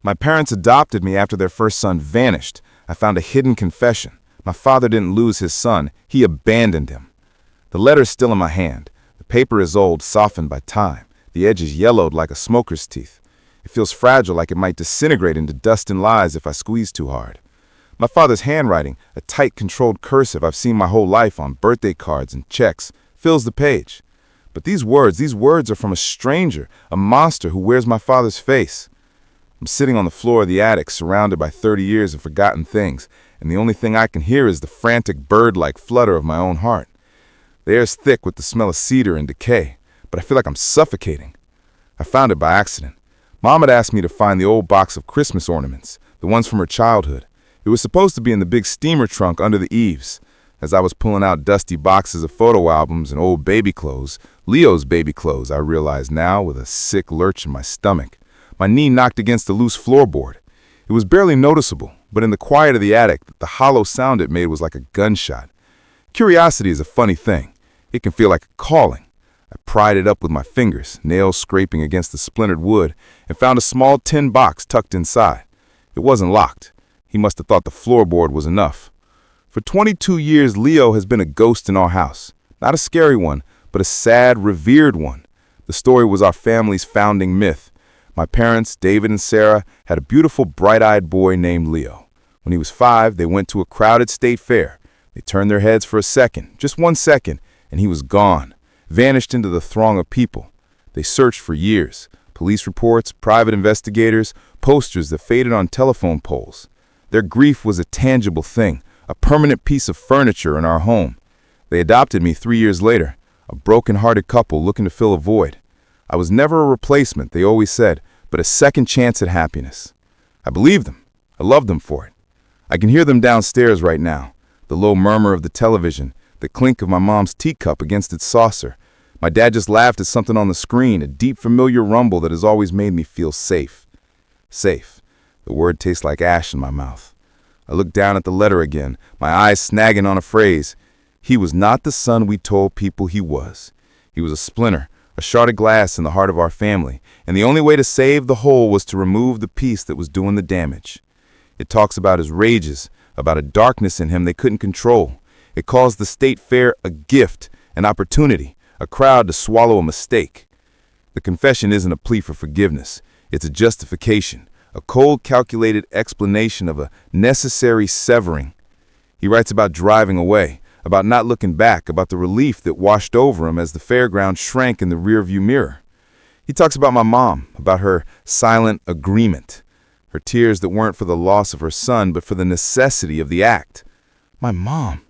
My parents adopted me after their first son vanished. I found a hidden confession. My father didn't lose his son, he abandoned him. The letter's still in my hand. The paper is old, softened by time. The edge is yellowed like a smoker's teeth. It feels fragile, like it might disintegrate into dust and lies if I squeeze too hard. My father's handwriting, a tight, controlled cursive I've seen my whole life on birthday cards and checks, fills the page. But these words are from a stranger, a monster who wears my father's face. I'm sitting on the floor of the attic, surrounded by 30 years of forgotten things, and the only thing I can hear is the frantic bird-like flutter of my own heart. The air's thick with the smell of cedar and decay, but I feel like I'm suffocating. I found it by accident. Mom had asked me to find the old box of Christmas ornaments, the ones from her childhood. It was supposed to be in the big steamer trunk under the eaves. As I was pulling out dusty boxes of photo albums and old baby clothes, Leo's baby clothes, I realized now with a sick lurch in my stomach. My knee knocked against the loose floorboard. It was barely noticeable, but in the quiet of the attic, the hollow sound it made was like a gunshot. Curiosity is a funny thing. It can feel like a calling. I pried it up with my fingers, nails scraping against the splintered wood, and found a small tin box tucked inside. It wasn't locked. He must have thought the floorboard was enough. For 22 years, Leo has been a ghost in our house. Not a scary one, but a sad, revered one. The story was our family's founding myth. My parents, David and Sarah, had a beautiful, bright-eyed boy named Leo. When he was 5, they went to a crowded state fair. They turned their heads for a second, just 1 second, and he was gone, vanished into the throng of people. They searched for years. Police reports, private investigators, posters that faded on telephone poles. Their grief was a tangible thing, a permanent piece of furniture in our home. They adopted me 3 years later, a broken-hearted couple looking to fill a void. I was never a replacement, they always said, but a second chance at happiness. I believed them. I loved them for it. I can hear them downstairs right now, the low murmur of the television, the clink of my mom's teacup against its saucer. My dad just laughed at something on the screen, a deep, familiar rumble that has always made me feel safe. Safe. The word tastes like ash in my mouth. I looked down at the letter again, my eyes snagging on a phrase. He was not the son we told people he was. He was a splinter, a shard of glass in the heart of our family, and the only way to save the whole was to remove the piece that was doing the damage. It talks about his rages, about a darkness in him they couldn't control. It calls the state fair a gift, an opportunity, a crowd to swallow a mistake. The confession isn't a plea for forgiveness. It's a justification, a cold, calculated explanation of a necessary severing. He writes about driving away, about not looking back, about the relief that washed over him as the fairground shrank in the rearview mirror. He talks about my mom, about her silent agreement, her tears that weren't for the loss of her son, but for the necessity of the act. My mom.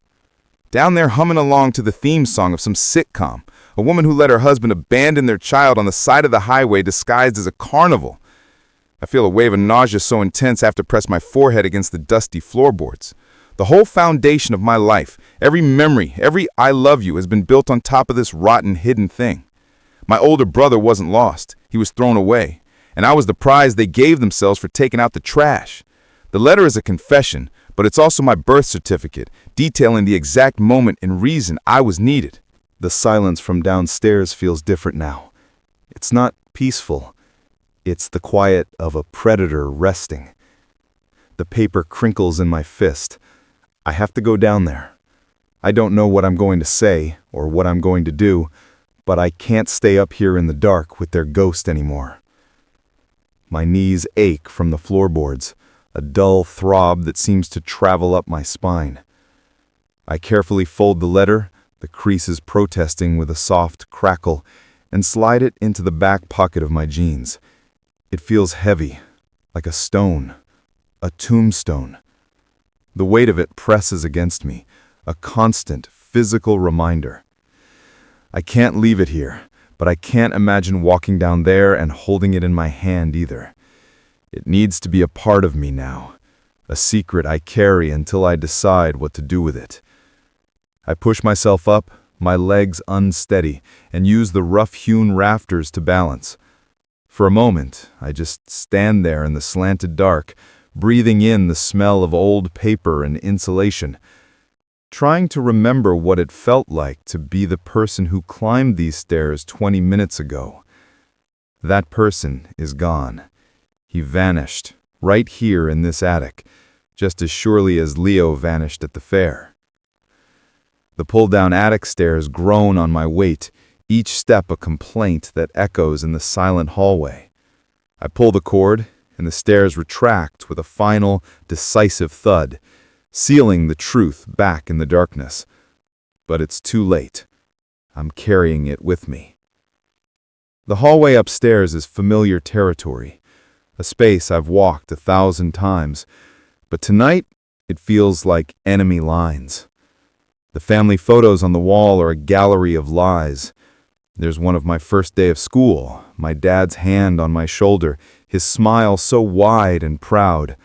Down there humming along to the theme song of some sitcom, a woman who let her husband abandon their child on the side of the highway disguised as a carnival. I feel a wave of nausea so intense I have to press my forehead against the dusty floorboards. The whole foundation of my life, every memory, every I love you has been built on top of this rotten, hidden thing. My older brother wasn't lost. He was thrown away. And I was the prize they gave themselves for taking out the trash. The letter is a confession, but it's also my birth certificate, detailing the exact moment and reason I was needed. The silence from downstairs feels different now. It's not peaceful. It's the quiet of a predator resting. The paper crinkles in my fist. I have to go down there. I don't know what I'm going to say or what I'm going to do, but I can't stay up here in the dark with their ghost anymore. My knees ache from the floorboards, a dull throb that seems to travel up my spine. I carefully fold the letter, the creases protesting with a soft crackle, and slide it into the back pocket of my jeans. It feels heavy, like a stone, a tombstone. The weight of it presses against me, a constant physical reminder. I can't leave it here, but I can't imagine walking down there and holding it in my hand either. It needs to be a part of me now, a secret I carry until I decide what to do with it. I push myself up, my legs unsteady, and use the rough-hewn rafters to balance. For a moment, I just stand there in the slanted dark, breathing in the smell of old paper and insulation, trying to remember what it felt like to be the person who climbed these stairs 20 minutes ago. That person is gone. He vanished, right here in this attic, just as surely as Leo vanished at the fair. The pull-down attic stairs groan on my weight, each step a complaint that echoes in the silent hallway. I pull the cord, and the stairs retract with a final, decisive thud, sealing the truth back in the darkness. But it's too late. I'm carrying it with me. The hallway upstairs is familiar territory, a space I've walked 1,000 times, but tonight it feels like enemy lines. The family photos on the wall are a gallery of lies. There's one of my first day of school, my dad's hand on my shoulder, his smile so wide and proud.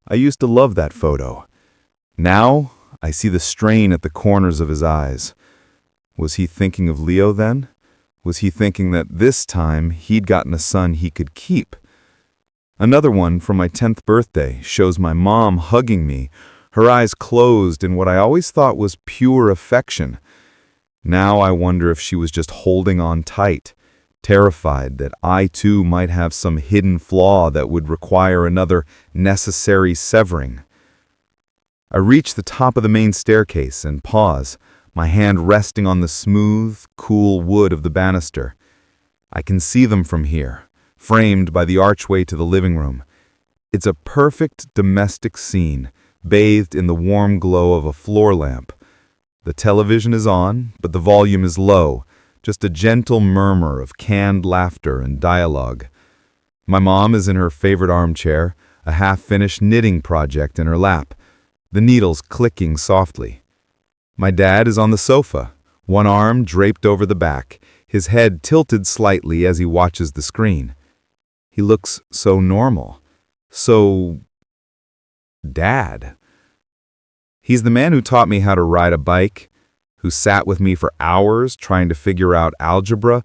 I used to love that photo. Now, I see the strain at the corners of his eyes. Was he thinking of Leo then? Was he thinking that this time he'd gotten a son he could keep? Another one from my 10th birthday shows my mom hugging me, her eyes closed in what I always thought was pure affection. Now I wonder if she was just holding on tight, terrified that I too might have some hidden flaw that would require another necessary severing. I reach the top of the main staircase and pause, my hand resting on the smooth, cool wood of the banister. I can see them from here, framed by the archway to the living room. It's a perfect domestic scene, bathed in the warm glow of a floor lamp. The television is on, but the volume is low, just a gentle murmur of canned laughter and dialogue. My mom is in her favorite armchair, a half-finished knitting project in her lap, the needles clicking softly. My dad is on the sofa, one arm draped over the back, his head tilted slightly as he watches the screen. He looks so normal, so Dad. He's the man who taught me how to ride a bike, who sat with me for hours trying to figure out algebra,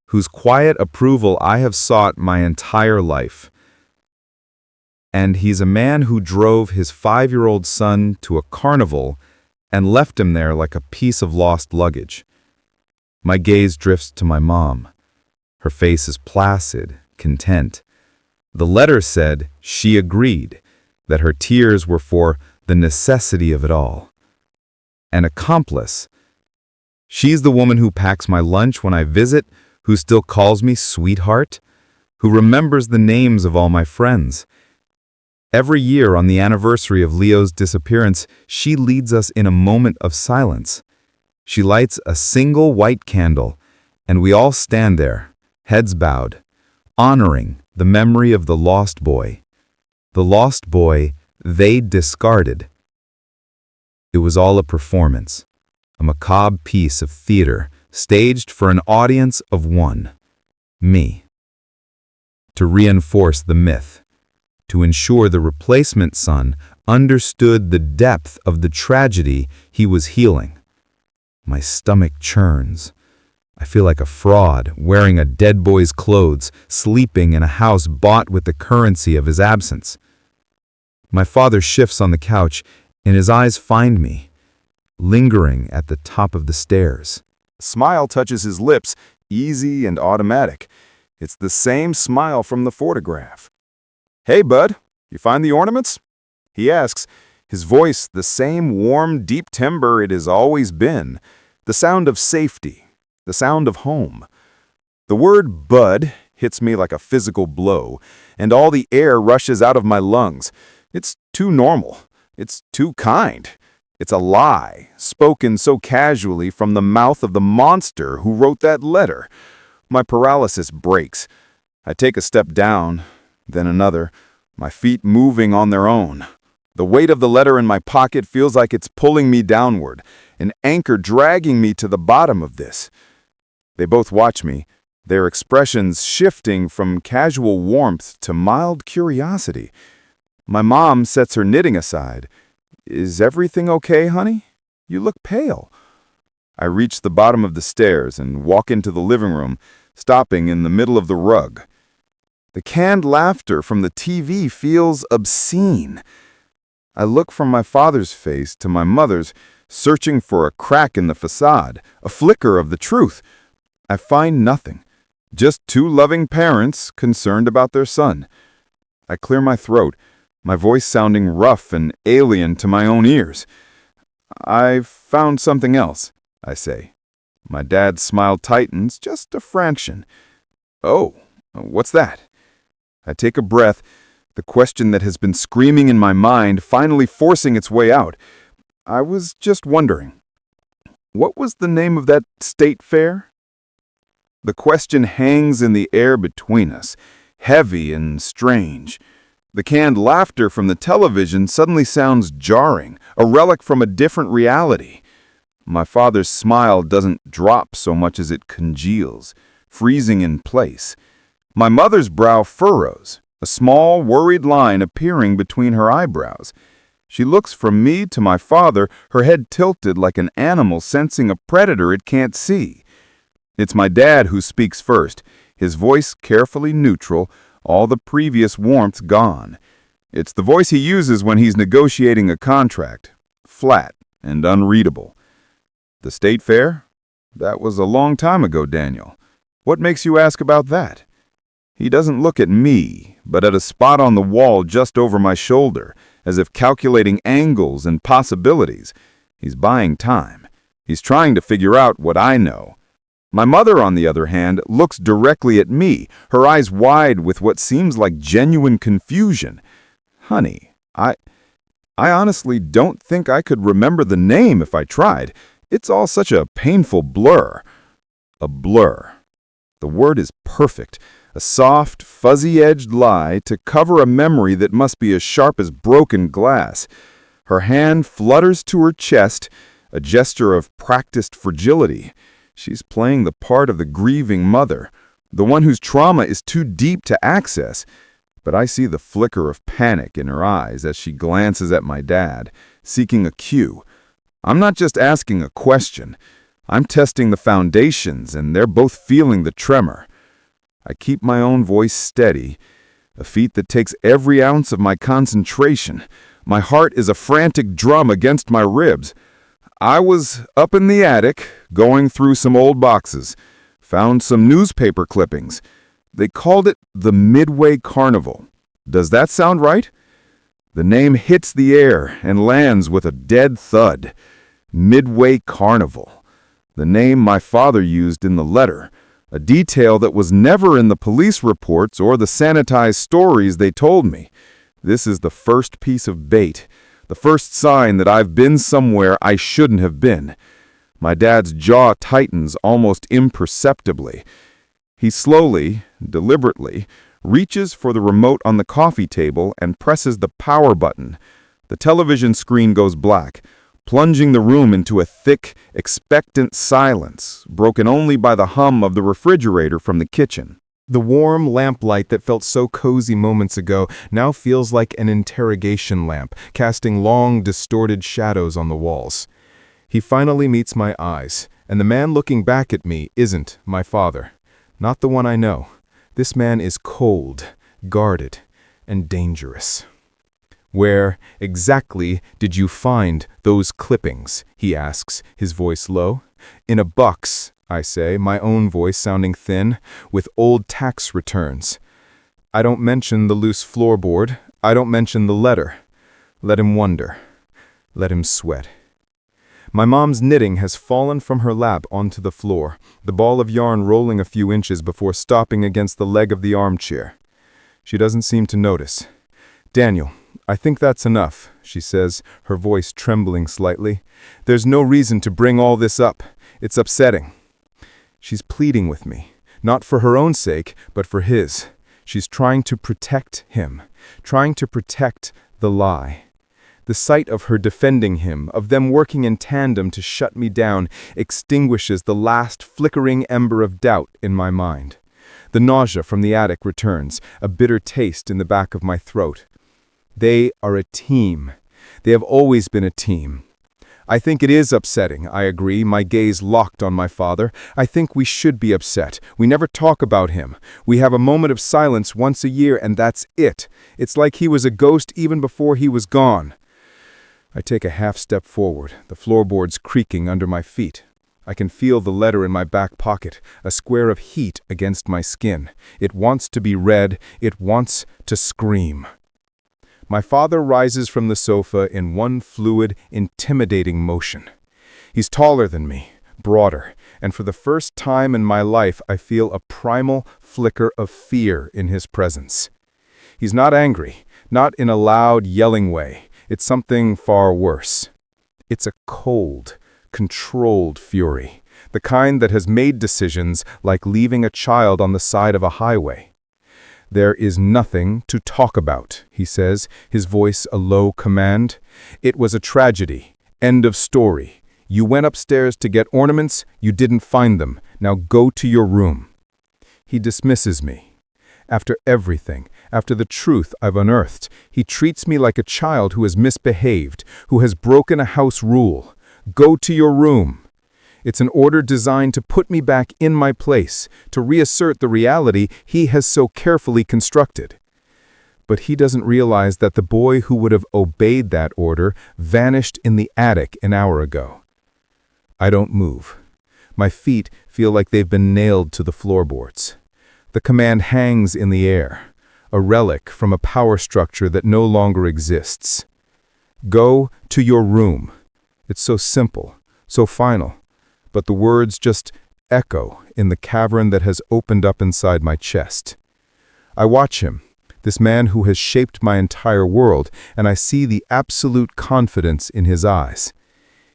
whose quiet approval I have sought my entire life. And he's a man who drove his 5-year-old son to a carnival and left him there like a piece of lost luggage. My gaze drifts to my mom. Her face is placid, content. The letter said she agreed, that her tears were for the necessity of it all. An accomplice. She's the woman who packs my lunch when I visit, who still calls me sweetheart, who remembers the names of all my friends. Every year on the anniversary of Leo's disappearance, she leads us in a moment of silence. She lights a single white candle, and we all stand there, heads bowed, honoring the memory of the lost boy. The lost boy they discarded. It was all a performance, a macabre piece of theater staged for an audience of one, me. To reinforce the myth, to ensure the replacement son understood the depth of the tragedy he was healing. My stomach churns. I feel like a fraud, wearing a dead boy's clothes, sleeping in a house bought with the currency of his absence. My father shifts on the couch, and his eyes find me, lingering at the top of the stairs. A smile touches his lips, easy and automatic. It's the same smile from the photograph. "Hey, bud, you find the ornaments?" he asks, his voice the same warm, deep timbre it has always been, the sound of safety, the sound of home. The word bud hits me like a physical blow, and all the air rushes out of my lungs. It's too normal. It's too kind. It's a lie, spoken so casually from the mouth of the monster who wrote that letter. My paralysis breaks. I take a step down, then another, my feet moving on their own. The weight of the letter in my pocket feels like it's pulling me downward, an anchor dragging me to the bottom of this. They both watch me, their expressions shifting from casual warmth to mild curiosity. My mom sets her knitting aside. "Is everything okay, honey? You look pale." I reach the bottom of the stairs and walk into the living room, stopping in the middle of the rug. The canned laughter from the TV feels obscene. I look from my father's face to my mother's, searching for a crack in the facade, a flicker of the truth. I find nothing, just two loving parents concerned about their son. I clear my throat, my voice sounding rough and alien to my own ears. "I've found something else," I say. My dad's smile tightens just a fraction. "Oh, what's that?" I take a breath, the question that has been screaming in my mind finally forcing its way out. "I was just wondering, what was the name of that state fair?" The question hangs in the air between us, heavy and strange. The canned laughter from the television suddenly sounds jarring, a relic from a different reality. My father's smile doesn't drop so much as it congeals, freezing in place. My mother's brow furrows, a small, worried line appearing between her eyebrows. She looks from me to my father, her head tilted like an animal sensing a predator it can't see. It's my dad who speaks first, his voice carefully neutral, all the previous warmth gone. It's the voice he uses when he's negotiating a contract, flat and unreadable. "The state fair? That was a long time ago, Daniel. What makes you ask about that?" He doesn't look at me, but at a spot on the wall just over my shoulder, as if calculating angles and possibilities. He's buying time. He's trying to figure out what I know. My mother, on the other hand, looks directly at me, her eyes wide with what seems like genuine confusion. "Honey, I honestly don't think I could remember the name if I tried. It's all such a painful blur." A blur. The word is perfect. A soft, fuzzy-edged lie to cover a memory that must be as sharp as broken glass. Her hand flutters to her chest, a gesture of practiced fragility. She's playing the part of the grieving mother, the one whose trauma is too deep to access. But I see the flicker of panic in her eyes as she glances at my dad, seeking a cue. I'm not just asking a question. I'm testing the foundations, and they're both feeling the tremor. I keep my own voice steady, a feat that takes every ounce of my concentration. My heart is a frantic drum against my ribs. I was up in the attic, going through some old boxes, found some newspaper clippings. They called it the Midway Carnival. Does that sound right? The name hits the air and lands with a dead thud. Midway Carnival. The name my father used in the letter. A detail that was never in the police reports or the sanitized stories they told me. This is the first piece of bait, the first sign that I've been somewhere I shouldn't have been. My dad's jaw tightens almost imperceptibly. He slowly, deliberately, reaches for the remote on the coffee table and presses the power button. The television screen goes black, plunging the room into a thick, expectant silence, broken only by the hum of the refrigerator from the kitchen. The warm lamplight that felt so cozy moments ago now feels like an interrogation lamp, casting long, distorted shadows on the walls. He finally meets my eyes, and the man looking back at me isn't my father. Not the one I know. This man is cold, guarded, and dangerous. "Where exactly did you find those clippings?" he asks, his voice low. "In a box," I say, my own voice sounding thin, "with old tax returns. I don't mention the loose floorboard. I don't mention the letter. Let him wonder. Let him sweat." My mom's knitting has fallen from her lap onto the floor, the ball of yarn rolling a few inches before stopping against the leg of the armchair. She doesn't seem to notice. "Daniel, I think that's enough," she says, her voice trembling slightly. "There's no reason to bring all this up. It's upsetting." She's pleading with me, not for her own sake, but for his. She's trying to protect him, trying to protect the lie. The sight of her defending him, of them working in tandem to shut me down, extinguishes the last flickering ember of doubt in my mind. The nausea from the attic returns, a bitter taste in the back of my throat. They are a team. They have always been a team. I think it is upsetting, I agree, my gaze locked on my father. I think we should be upset. We never talk about him. We have a moment of silence once a year, and that's it. It's like he was a ghost even before he was gone. I take a half step forward, the floorboards creaking under my feet. I can feel the letter in my back pocket, a square of heat against my skin. It wants to be read. It wants to scream. My father rises from the sofa in one fluid, intimidating motion. He's taller than me, broader, and for the first time in my life I feel a primal flicker of fear in his presence. He's not angry, not in a loud, yelling way. It's something far worse. It's a cold, controlled fury, the kind that has made decisions like leaving a child on the side of a highway. "There is nothing to talk about," he says, his voice a low command. "It was a tragedy. End of story. You went upstairs to get ornaments, you didn't find them. Now go to your room." He dismisses me. After everything, after the truth I've unearthed, he treats me like a child who has misbehaved, who has broken a house rule. Go to your room. It's an order designed to put me back in my place, to reassert the reality he has so carefully constructed. But he doesn't realize that the boy who would have obeyed that order vanished in the attic an hour ago. I don't move. My feet feel like they've been nailed to the floorboards. The command hangs in the air, a relic from a power structure that no longer exists. Go to your room. It's so simple, so final. But the words just echo in the cavern that has opened up inside my chest. I watch him, this man who has shaped my entire world, and I see the absolute confidence in his eyes.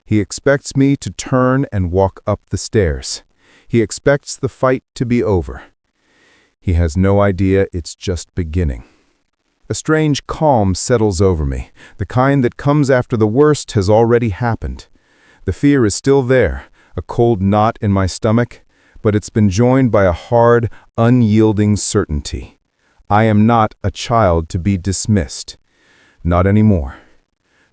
He expects me to turn and walk up the stairs. He expects the fight to be over. He has no idea it's just beginning. A strange calm settles over me, the kind that comes after the worst has already happened. The fear is still there, a cold knot in my stomach, but it's been joined by a hard, unyielding certainty. I am not a child to be dismissed. Not anymore.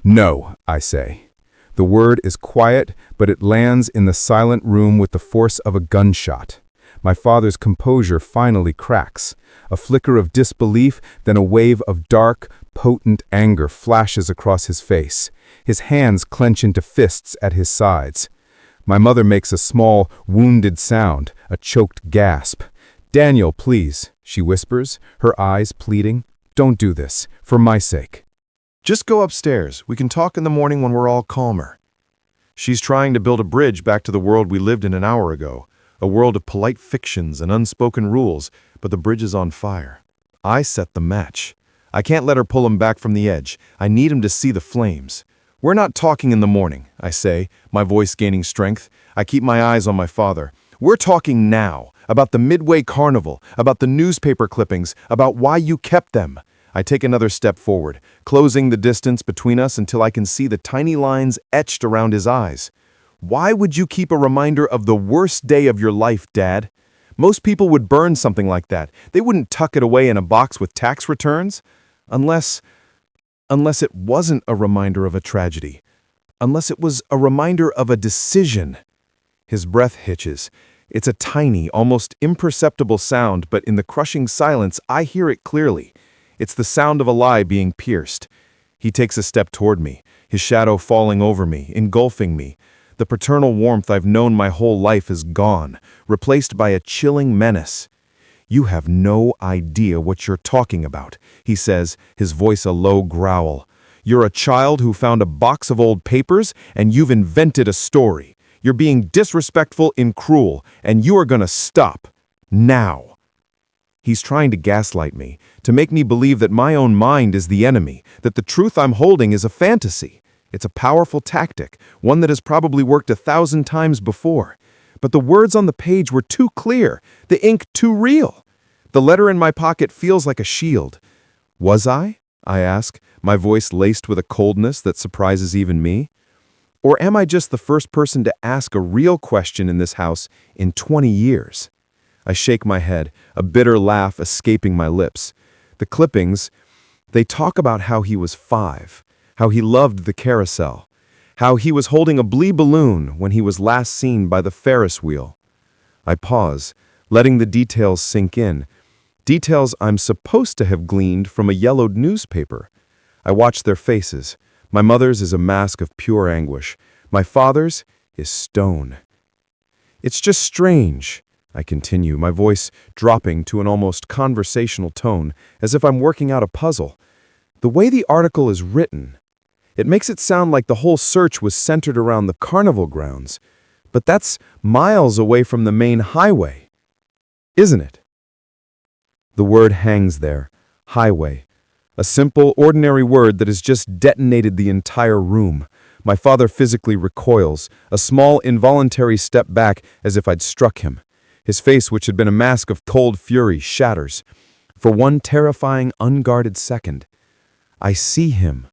No, I say. The word is quiet, but it lands in the silent room with the force of a gunshot. My father's composure finally cracks. A flicker of disbelief, then a wave of dark, potent anger flashes across his face. His hands clench into fists at his sides. My mother makes a small, wounded sound, a choked gasp. "Daniel, please," she whispers, her eyes pleading. "Don't do this, for my sake." Just go upstairs. We can talk in the morning when we're all calmer. She's trying to build a bridge back to the world we lived in an hour ago, a world of polite fictions and unspoken rules, but the bridge is on fire. I set the match. I can't let her pull him back from the edge. I need him to see the flames. "We're not talking in the morning," I say, my voice gaining strength. I keep my eyes on my father. "We're talking now, about the Midway Carnival, about the newspaper clippings, about why you kept them." I take another step forward, closing the distance between us until I can see the tiny lines etched around his eyes. "Why would you keep a reminder of the worst day of your life, Dad? Most people would burn something like that. They wouldn't tuck it away in a box with tax returns. Unless it wasn't a reminder of a tragedy. Unless it was a reminder of a decision." His breath hitches. It's a tiny, almost imperceptible sound, but in the crushing silence, I hear it clearly. It's the sound of a lie being pierced. He takes a step toward me, his shadow falling over me, engulfing me. The paternal warmth I've known my whole life is gone, replaced by a chilling menace. "You have no idea what you're talking about," he says, his voice a low growl. "You're a child who found a box of old papers, and you've invented a story. You're being disrespectful and cruel, and you are gonna stop. Now." He's trying to gaslight me, to make me believe that my own mind is the enemy, that the truth I'm holding is a fantasy. It's a powerful tactic, one that has probably worked 1,000 times before. But the words on the page were too clear, the ink too real. The letter in my pocket feels like a shield. Was I ask, my voice laced with a coldness that surprises even me. Or am I just the first person to ask a real question in this house in 20 years? I shake my head, a bitter laugh escaping my lips. The clippings, they talk about how he was 5, how he loved the carousel, how he was holding a blee balloon when he was last seen by the Ferris wheel. I pause, letting the details sink in, details I'm supposed to have gleaned from a yellowed newspaper. I watch their faces. My mother's is a mask of pure anguish. My father's is stone. It's just strange, I continue, my voice dropping to an almost conversational tone, as if I'm working out a puzzle. The way the article is written, it makes it sound like the whole search was centered around the carnival grounds, but that's miles away from the main highway, isn't it? The word hangs there, highway. A simple, ordinary word that has just detonated the entire room. My father physically recoils, a small, involuntary step back as if I'd struck him. His face, which had been a mask of cold fury, shatters. For one terrifying, unguarded second, I see him.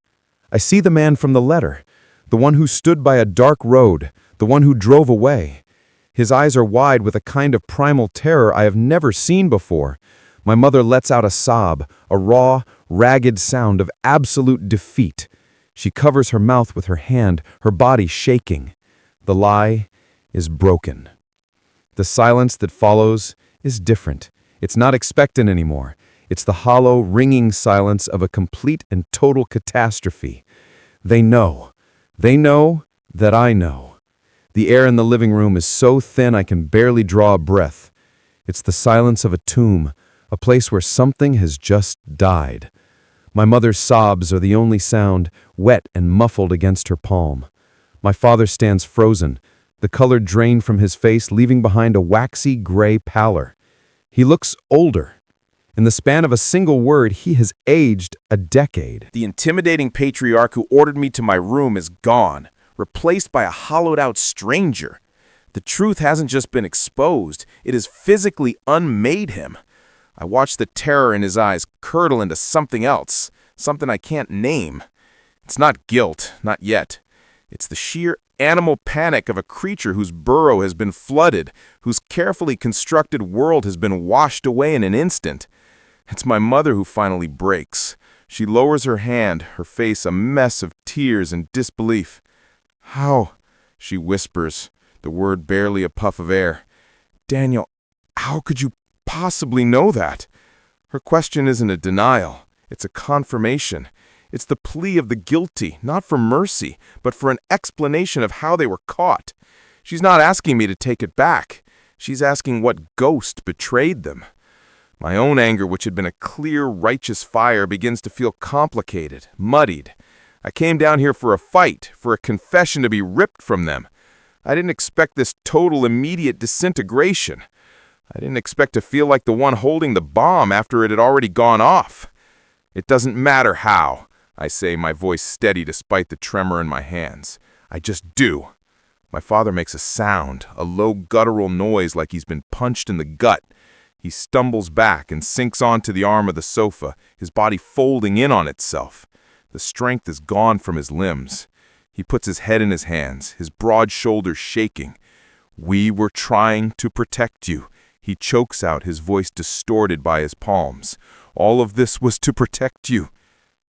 I see the man from the letter, the one who stood by a dark road, the one who drove away. His eyes are wide with a kind of primal terror I have never seen before. My mother lets out a sob, a raw, ragged sound of absolute defeat. She covers her mouth with her hand, her body shaking. The lie is broken. The silence that follows is different. It's not expectant anymore. It's the hollow, ringing silence of a complete and total catastrophe. They know. They know that I know. The air in the living room is so thin I can barely draw a breath. It's the silence of a tomb, a place where something has just died. My mother's sobs are the only sound, wet and muffled against her palm. My father stands frozen, the color drained from his face, leaving behind a waxy gray pallor. He looks older. In the span of a single word, he has aged a decade. The intimidating patriarch who ordered me to my room is gone, replaced by a hollowed-out stranger. The truth hasn't just been exposed, it has physically unmade him. I watch the terror in his eyes curdle into something else, something I can't name. It's not guilt, not yet. It's the sheer animal panic of a creature whose burrow has been flooded, whose carefully constructed world has been washed away in an instant. It's my mother who finally breaks. She lowers her hand, her face a mess of tears and disbelief. "How?" she whispers, the word barely a puff of air. "Daniel, how could you possibly know that?" Her question isn't a denial. It's a confirmation. It's the plea of the guilty, not for mercy, but for an explanation of how they were caught. She's not asking me to take it back. She's asking what ghost betrayed them. My own anger, which had been a clear, righteous fire, begins to feel complicated, muddied. I came down here for a fight, for a confession to be ripped from them. I didn't expect this total, immediate disintegration. I didn't expect to feel like the one holding the bomb after it had already gone off. "It doesn't matter how," I say, my voice steady despite the tremor in my hands. "I just do." My father makes a sound, a low guttural noise like he's been punched in the gut. He stumbles back and sinks onto the arm of the sofa, his body folding in on itself. The strength is gone from his limbs. He puts his head in his hands, his broad shoulders shaking. "We were trying to protect you," he chokes out, his voice distorted by his palms. "All of this was to protect you."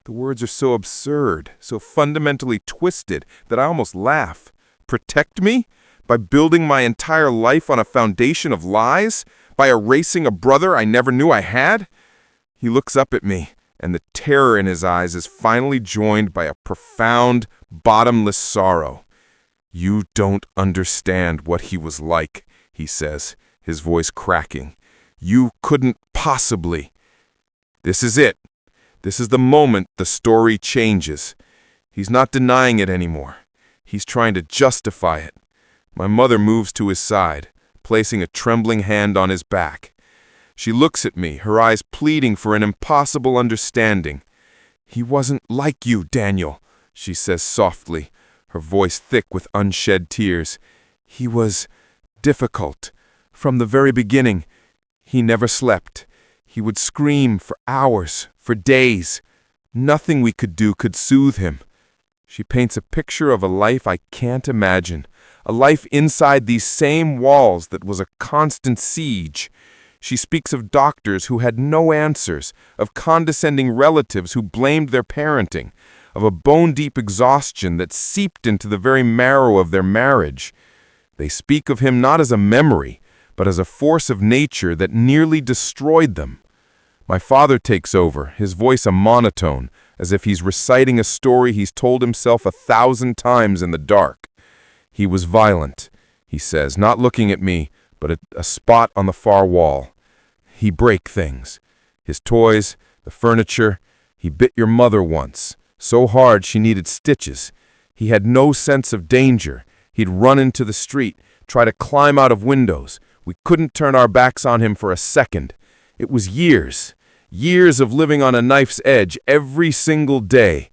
The words are so absurd, so fundamentally twisted, that I almost laugh. Protect me? By building my entire life on a foundation of lies? By erasing a brother I never knew I had? He looks up at me, and the terror in his eyes is finally joined by a profound, bottomless sorrow. "You don't understand what he was like," he says, his voice cracking. "You couldn't possibly." This is it. This is the moment the story changes. He's not denying it anymore. He's trying to justify it. My mother moves to his side, placing a trembling hand on his back. She looks at me, her eyes pleading for an impossible understanding. "He wasn't like you, Daniel," she says softly, her voice thick with unshed tears. "He was difficult. From the very beginning, he never slept. He would scream for hours, for days. Nothing we could do could soothe him." She paints a picture of a life I can't imagine, a life inside these same walls that was a constant siege. She speaks of doctors who had no answers, of condescending relatives who blamed their parenting, of a bone-deep exhaustion that seeped into the very marrow of their marriage. They speak of him not as a memory, but as a force of nature that nearly destroyed them. My father takes over, his voice a monotone, as if he's reciting a story he's told himself 1,000 times in the dark. "He was violent. he says, not looking at me, but at a spot on the far wall. He break things. His toys, the furniture. He bit your mother once, so hard she needed stitches. He had no sense of danger. He'd run into the street, try to climb out of windows. We couldn't turn our backs on him for a second. It was years of living on a knife's edge every single day.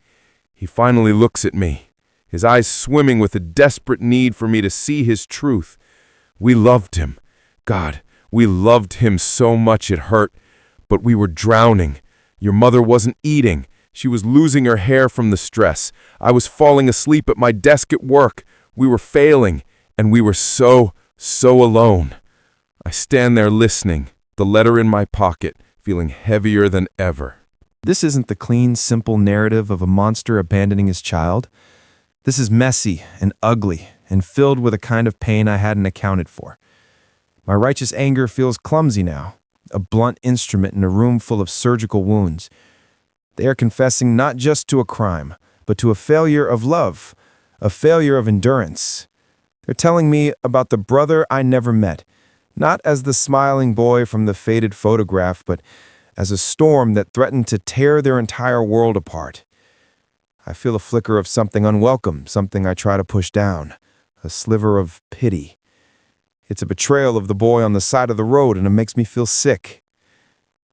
He finally looks at me, his eyes swimming with a desperate need for me to see his truth. We loved him. God, we loved him so much it hurt, but we were drowning. Your mother wasn't eating. She was losing her hair from the stress. I was falling asleep at my desk at work. We were failing, and we were so alone. I stand there listening, the letter in my pocket, feeling heavier than ever. This isn't the clean, simple narrative of a monster abandoning his child. This is messy and ugly and filled with a kind of pain I hadn't accounted for. My righteous anger feels clumsy now, a blunt instrument in a room full of surgical wounds. They are confessing not just to a crime, but to a failure of love, a failure of endurance. They're telling me about the brother I never met, not as the smiling boy from the faded photograph, but as a storm that threatened to tear their entire world apart. I feel a flicker of something unwelcome, something I try to push down, a sliver of pity. It's a betrayal of the boy on the side of the road, and it makes me feel sick.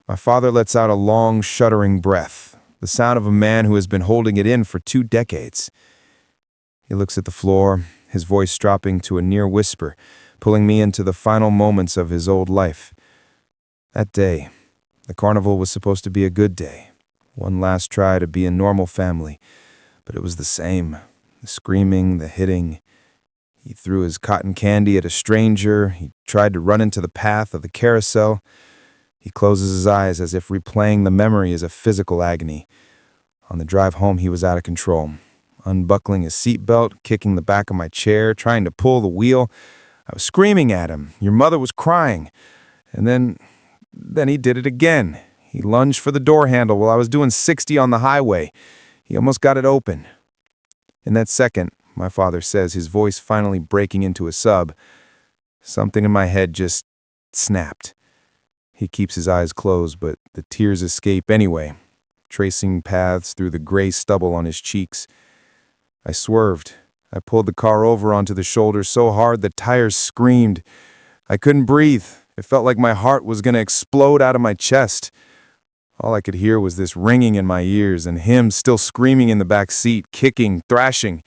My father lets out a long, shuddering breath, the sound of a man who has been holding it in for 2 decades. He looks at the floor, his voice dropping to a near whisper, pulling me into the final moments of his old life. That day, the carnival was supposed to be a good day, one last try to be a normal family, but it was the same. The screaming, the hitting. He threw his cotton candy at a stranger. He tried to run into the path of the carousel. He closes his eyes as if replaying the memory is a physical agony. On the drive home, he was out of control, unbuckling his seatbelt, kicking the back of my chair, trying to pull the wheel. I was screaming at him. Your mother was crying. And then he did it again. He lunged for the door handle while I was doing 60 on the highway. He almost got it open. In that second, my father says, his voice finally breaking into a sub, something in my head just snapped. He keeps his eyes closed, but the tears escape anyway, tracing paths through the gray stubble on his cheeks. I swerved. I pulled the car over onto the shoulder so hard the tires screamed. I couldn't breathe. It felt like my heart was going to explode out of my chest. All I could hear was this ringing in my ears and him still screaming in the back seat, kicking, thrashing.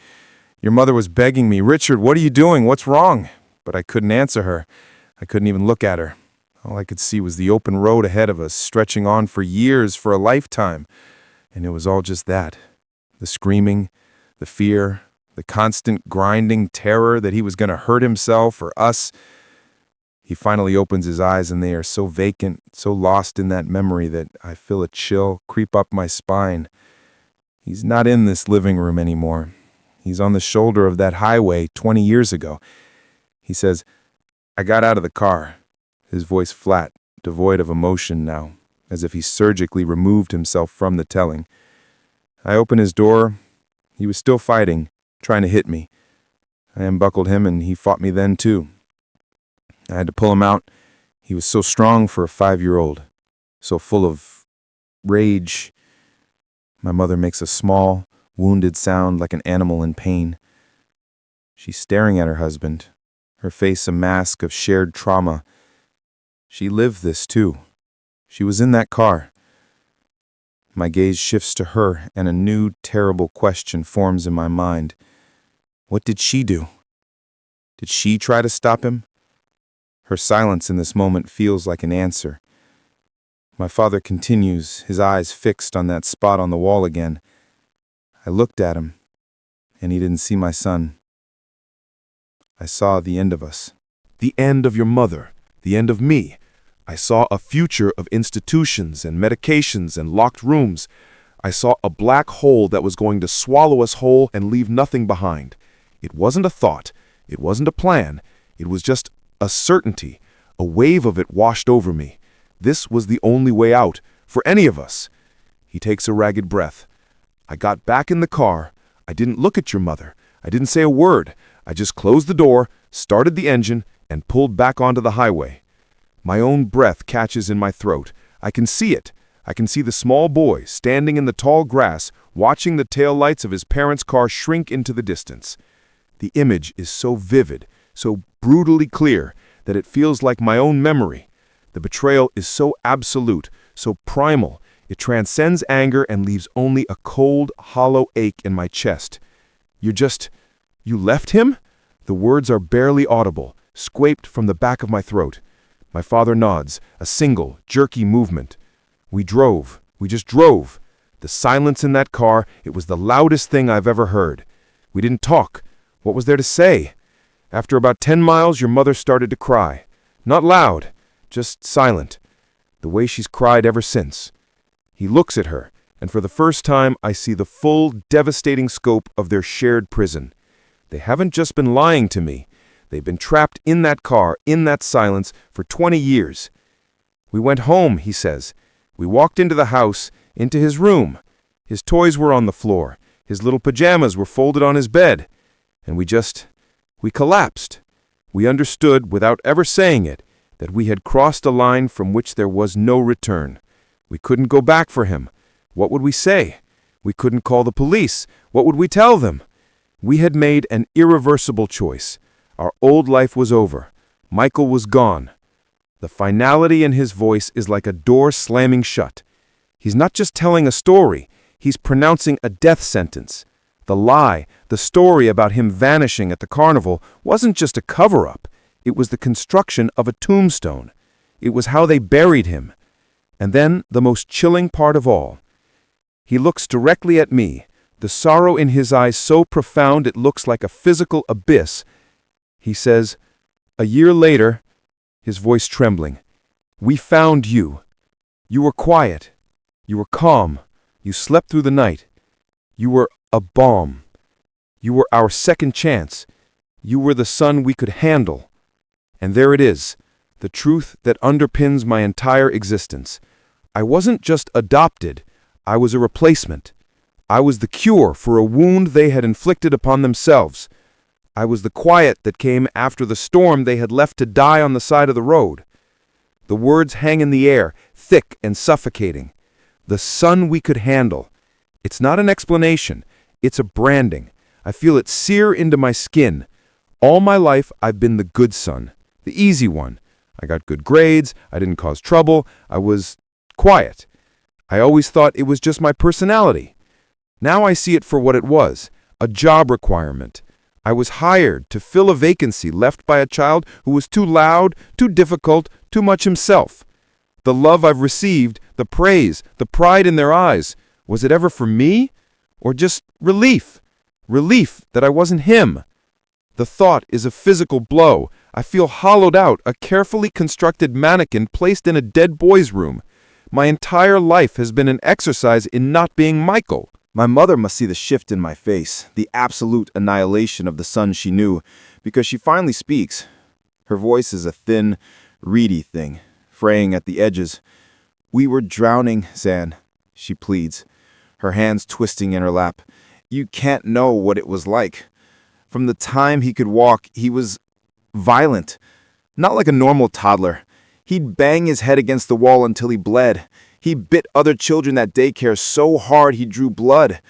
Your mother was begging me, "Richard, what are you doing? What's wrong?" But I couldn't answer her. I couldn't even look at her. All I could see was the open road ahead of us, stretching on for years, for a lifetime. And it was all just that. The screaming, the fear, the constant grinding terror that he was going to hurt himself or us. He finally opens his eyes and they are so vacant, so lost in that memory that I feel a chill creep up my spine. He's not in this living room anymore. He's on the shoulder of that highway 20 years ago. He says, "I got out of the car." His voice flat, devoid of emotion now, as if he surgically removed himself from the telling. I opened his door. He was still fighting, trying to hit me. I unbuckled him and he fought me then too. I had to pull him out. He was so strong for a 5-year-old, so full of rage. My mother makes a small, wounded sound like an animal in pain. She's staring at her husband, her face a mask of shared trauma. She lived this too. She was in that car. My gaze shifts to her and a new, terrible question forms in my mind. What did she do? Did she try to stop him? Her silence in this moment feels like an answer. My father continues, his eyes fixed on that spot on the wall again. I looked at him, and he didn't see my son. I saw the end of us. The end of your mother, the end of me. I saw a future of institutions and medications and locked rooms. I saw a black hole that was going to swallow us whole and leave nothing behind. It wasn't a thought. It wasn't a plan. It was just a certainty. A wave of it washed over me. This was the only way out, for any of us. He takes a ragged breath. I got back in the car. I didn't look at your mother. I didn't say a word. I just closed the door, started the engine, and pulled back onto the highway. My own breath catches in my throat. I can see it. I can see the small boy standing in the tall grass, watching the taillights of his parents' car shrink into the distance. The image is so vivid, so brutally clear, that it feels like my own memory. The betrayal is so absolute, so primal, it transcends anger and leaves only a cold, hollow ache in my chest. You left him? The words are barely audible, scraped from the back of my throat. My father nods, a single, jerky movement. We just drove. The silence in that car, it was the loudest thing I've ever heard. We didn't talk. What was there to say? After about 10 miles, your mother started to cry. Not loud, just silent. The way she's cried ever since. He looks at her, and for the first time I see the full, devastating scope of their shared prison. They haven't just been lying to me. They've been trapped in that car, in that silence, for 20 years. We went home, he says. We walked into the house, into his room. His toys were on the floor. His little pajamas were folded on his bed. And we collapsed. We understood, without ever saying it, that we had crossed a line from which there was no return. We couldn't go back for him. What would we say? We couldn't call the police. What would we tell them? We had made an irreversible choice. Our old life was over. Michael was gone. The finality in his voice is like a door slamming shut. He's not just telling a story, he's pronouncing a death sentence. The lie, the story about him vanishing at the carnival, wasn't just a cover-up. It was the construction of a tombstone. It was how they buried him. And then, the most chilling part of all. He looks directly at me, the sorrow in his eyes so profound it looks like a physical abyss. He says, a year later, his voice trembling, we found you. You were quiet. You were calm. You slept through the night. You were a balm. You were our second chance. You were the son we could handle. And there it is, the truth that underpins my entire existence. I wasn't just adopted. I was a replacement. I was the cure for a wound they had inflicted upon themselves. I was the quiet that came after the storm they had left to die on the side of the road. The words hang in the air, thick and suffocating. The son we could handle. It's not an explanation. It's a branding. I feel it sear into my skin. All my life, I've been the good son, the easy one. I got good grades. I didn't cause trouble. I was quiet. I always thought it was just my personality. Now I see it for what it was, a job requirement. I was hired to fill a vacancy left by a child who was too loud, too difficult, too much himself. The love I've received, the praise, the pride in their eyes, was it ever for me? Or just relief? Relief that I wasn't him. The thought is a physical blow. I feel hollowed out, a carefully constructed mannequin placed in a dead boy's room. My entire life has been an exercise in not being Michael. My mother must see the shift in my face, the absolute annihilation of the son she knew, because she finally speaks. Her voice is a thin, reedy thing, fraying at the edges. We were drowning, Zan, she pleads, her hands twisting in her lap. You can't know what it was like. From the time he could walk, he was violent. Not like a normal toddler. He'd bang his head against the wall until he bled. He bit other children at daycare so hard he drew blood.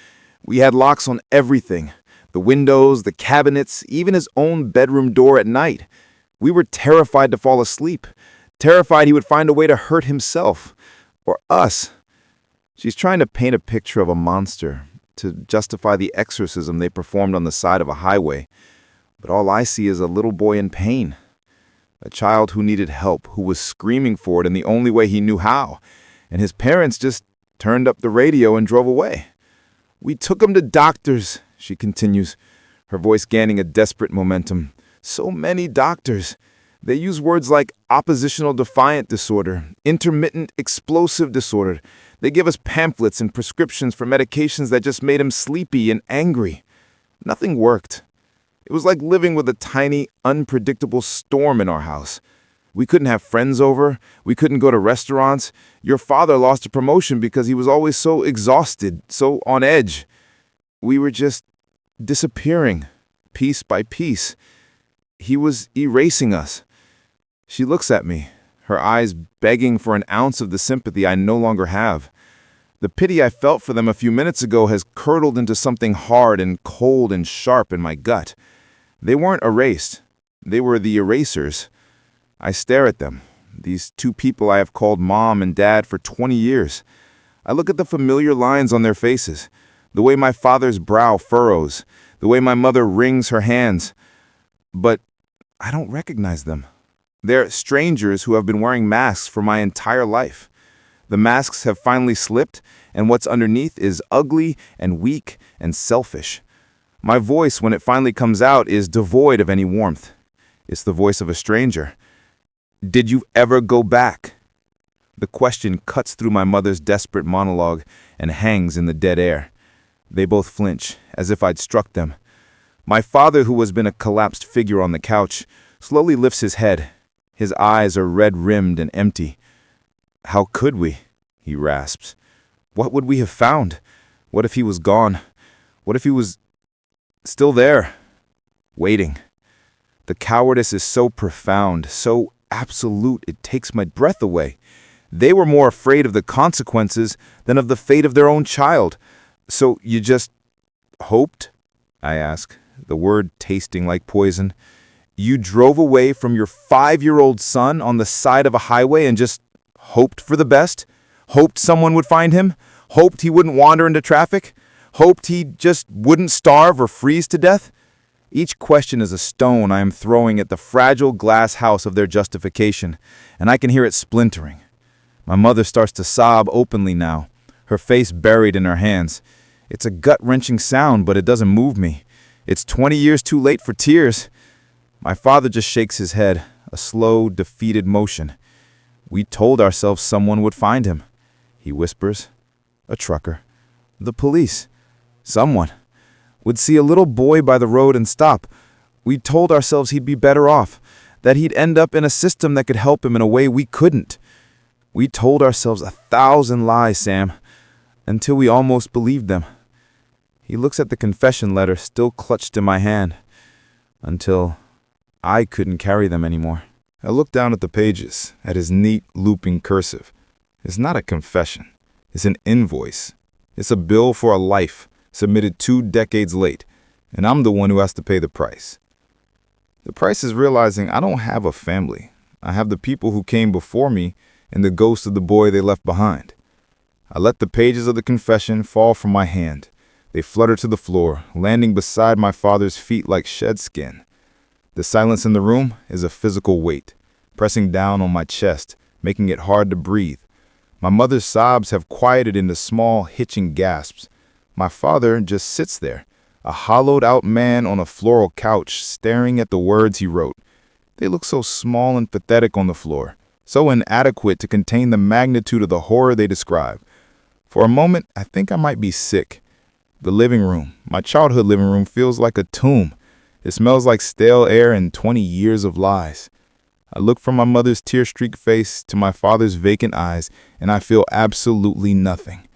We had locks on everything. The windows, the cabinets, even his own bedroom door at night. We were terrified to fall asleep. Terrified he would find a way to hurt himself. Or us. She's trying to paint a picture of a monster, to justify the exorcism they performed on the side of a highway. But all I see is a little boy in pain. A child who needed help, who was screaming for it in the only way he knew how. And his parents just turned up the radio and drove away. We took him to doctors, she continues, her voice gaining a desperate momentum. So many doctors. They use words like oppositional defiant disorder, intermittent explosive disorder. They give us pamphlets and prescriptions for medications that just made him sleepy and angry. Nothing worked. It was like living with a tiny, unpredictable storm in our house. We couldn't have friends over. We couldn't go to restaurants. Your father lost a promotion because he was always so exhausted, so on edge. We were just disappearing, piece by piece. He was erasing us. She looks at me, her eyes begging for an ounce of the sympathy I no longer have. The pity I felt for them a few minutes ago has curdled into something hard and cold and sharp in my gut. They weren't erased. They were the erasers. I stare at them, these two people I have called Mom and Dad for 20 years. I look at the familiar lines on their faces, the way my father's brow furrows, the way my mother wrings her hands. But I don't recognize them. They're strangers who have been wearing masks for my entire life. The masks have finally slipped, and what's underneath is ugly and weak and selfish. My voice, when it finally comes out, is devoid of any warmth. It's the voice of a stranger. Did you ever go back? The question cuts through my mother's desperate monologue and hangs in the dead air. They both flinch, as if I'd struck them. My father, who has been a collapsed figure on the couch, slowly lifts his head. His eyes are red-rimmed and empty. How could we? He rasps. What would we have found? What if he was gone? What if he was still there, waiting? The cowardice is so profound, so absolute, it takes my breath away. They were more afraid of the consequences than of the fate of their own child. So you just hoped? I ask, the word tasting like poison. You drove away from your 5-year-old son on the side of a highway and just hoped for the best? Hoped someone would find him? Hoped he wouldn't wander into traffic? Hoped he just wouldn't starve or freeze to death? Each question is a stone I am throwing at the fragile glass house of their justification, and I can hear it splintering. My mother starts to sob openly now, her face buried in her hands. It's a gut-wrenching sound, but it doesn't move me. It's 20 years too late for tears. My father just shakes his head, a slow, defeated motion. We told ourselves someone would find him, he whispers. A trucker. The police. Someone. Would see a little boy by the road and stop. We told ourselves he'd be better off, that he'd end up in a system that could help him in a way we couldn't. We told ourselves 1,000 lies, Sam, until we almost believed them. He looks at the confession letter still clutched in my hand, until I couldn't carry them anymore. I look down at the pages, at his neat, looping cursive. It's not a confession. It's an invoice. It's a bill for a life, submitted 2 decades late, and I'm the one who has to pay the price. The price is realizing I don't have a family. I have the people who came before me and the ghost of the boy they left behind. I let the pages of the confession fall from my hand. They flutter to the floor, landing beside my father's feet like shed skin. The silence in the room is a physical weight, pressing down on my chest, making it hard to breathe. My mother's sobs have quieted into small, hitching gasps. My father just sits there, a hollowed-out man on a floral couch, staring at the words he wrote. They look so small and pathetic on the floor, so inadequate to contain the magnitude of the horror they describe. For a moment, I think I might be sick. The living room, my childhood living room, feels like a tomb. It smells like stale air and 20 years of lies. I look from my mother's tear-streaked face to my father's vacant eyes, and I feel absolutely nothing.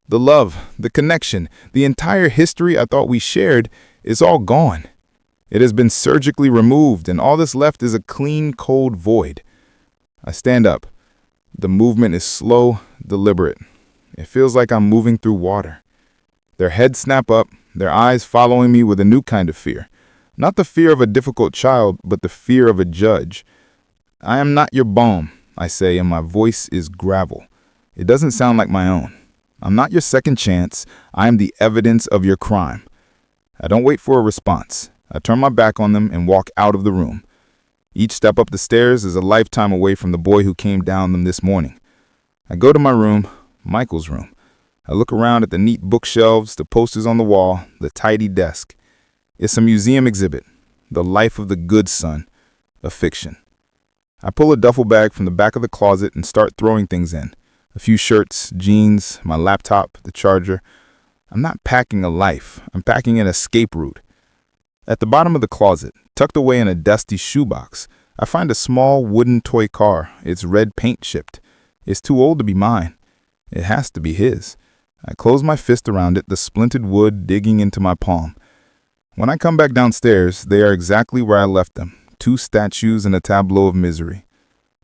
The love, the connection, the entire history I thought we shared is all gone. It has been surgically removed, and all that's left is a clean, cold void. I stand up. The movement is slow, deliberate. It feels like I'm moving through water. Their heads snap up, their eyes following me with a new kind of fear. Not the fear of a difficult child, but the fear of a judge. I am not your balm, I say, and my voice is gravel. It doesn't sound like my own. I'm not your second chance. I am the evidence of your crime. I don't wait for a response. I turn my back on them and walk out of the room. Each step up the stairs is a lifetime away from the boy who came down them this morning. I go to my room, Michael's room. I look around at the neat bookshelves, the posters on the wall, the tidy desk. It's a museum exhibit, The Life of the Good Son, a fiction. I pull a duffel bag from the back of the closet and start throwing things in. A few shirts, jeans, my laptop, the charger. I'm not packing a life. I'm packing an escape route. At the bottom of the closet, tucked away in a dusty shoebox, I find a small wooden toy car, its red paint chipped. It's too old to be mine. It has to be his. I close my fist around it, the splintered wood digging into my palm. When I come back downstairs, they are exactly where I left them, 2 statues and a tableau of misery.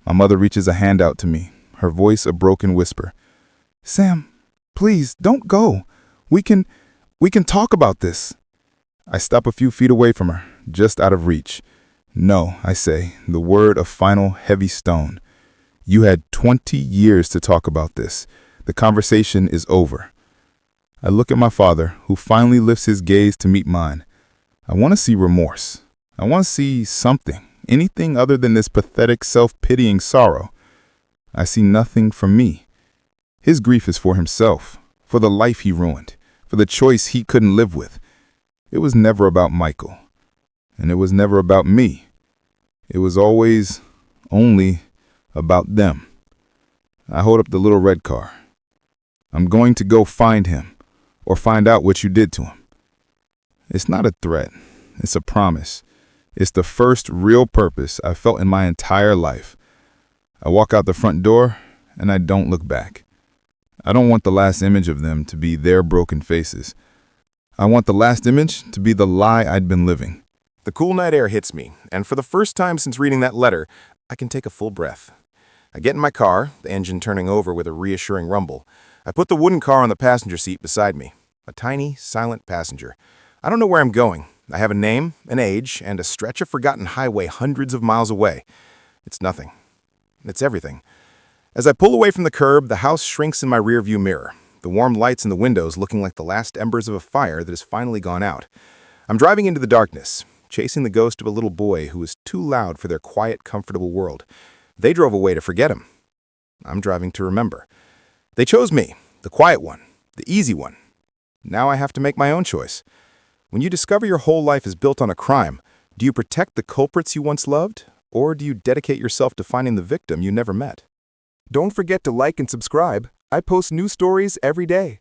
My mother reaches a hand out to me, her voice a broken whisper. Sam, please, don't go. We can talk about this. I stop a few feet away from her, just out of reach. No, I say, the word a final heavy stone. You had 20 years to talk about this. The conversation is over. I look at my father, who finally lifts his gaze to meet mine. I want to see remorse. I want to see something, anything other than this pathetic, self-pitying sorrow. I see nothing from me. His grief is for himself, for the life he ruined, for the choice he couldn't live with. It was never about Michael, and it was never about me. It was always only about them. I hold up the little red car. I'm going to go find him, or find out what you did to him. It's not a threat. It's a promise. It's the first real purpose I've felt in my entire life. I walk out the front door, and I don't look back. I don't want the last image of them to be their broken faces. I want the last image to be the lie I'd been living. The cool night air hits me, and for the first time since reading that letter, I can take a full breath. I get in my car, the engine turning over with a reassuring rumble. I put the wooden car on the passenger seat beside me. A tiny, silent passenger. I don't know where I'm going. I have a name, an age, and a stretch of forgotten highway hundreds of miles away. It's nothing. It's everything. As I pull away from the curb, the house shrinks in my rearview mirror, the warm lights in the windows looking like the last embers of a fire that has finally gone out. I'm driving into the darkness, chasing the ghost of a little boy who was too loud for their quiet, comfortable world. They drove away to forget him. I'm driving to remember. They chose me, the quiet one, the easy one. Now I have to make my own choice. When you discover your whole life is built on a crime, do you protect the culprits you once loved, or do you dedicate yourself to finding the victim you never met? Don't forget to like and subscribe. I post new stories every day.